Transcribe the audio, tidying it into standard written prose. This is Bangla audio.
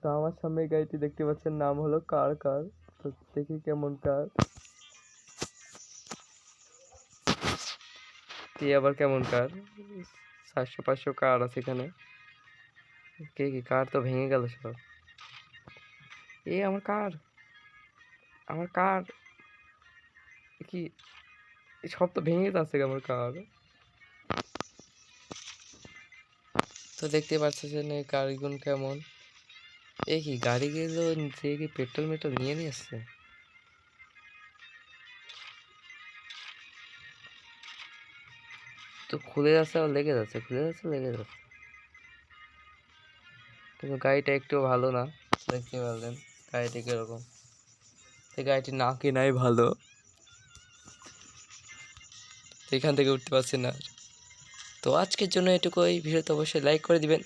তো আমার সামনে এই গাড়িটি দেখতে পাচ্ছেন, নাম হলো কার কার। তো দেখি কেমন কার, আবার কেমন কার। 400-500 কার আছে এখানে। কে কি কার তো ভেঙে গেল সব। আমার কার, আমার কার কি সব তো ভেঙে যাচ্ছে আমার কার। তো দেখতে পাচ্ছেন এই কারগুন কেমন। কি গাড়ি গেলো যে কি পেট্রোল মেট্রোল নিয়ে আসছে। তো খুলে যাচ্ছে আর লেগে যাচ্ছে, খুলে যাচ্ছে লেগে যাচ্ছে। কিন্তু গাড়িটা একটু ভালো না, দেখতে পারলেন গাড়িটি কিরকম। এই গাড়িটি না কেনাই ভালো। এখান থেকে উঠতে পারছি না। তো আজকের জন্য এটুকুই। ভিডিওতে অবশ্যই লাইক করে দিবেন।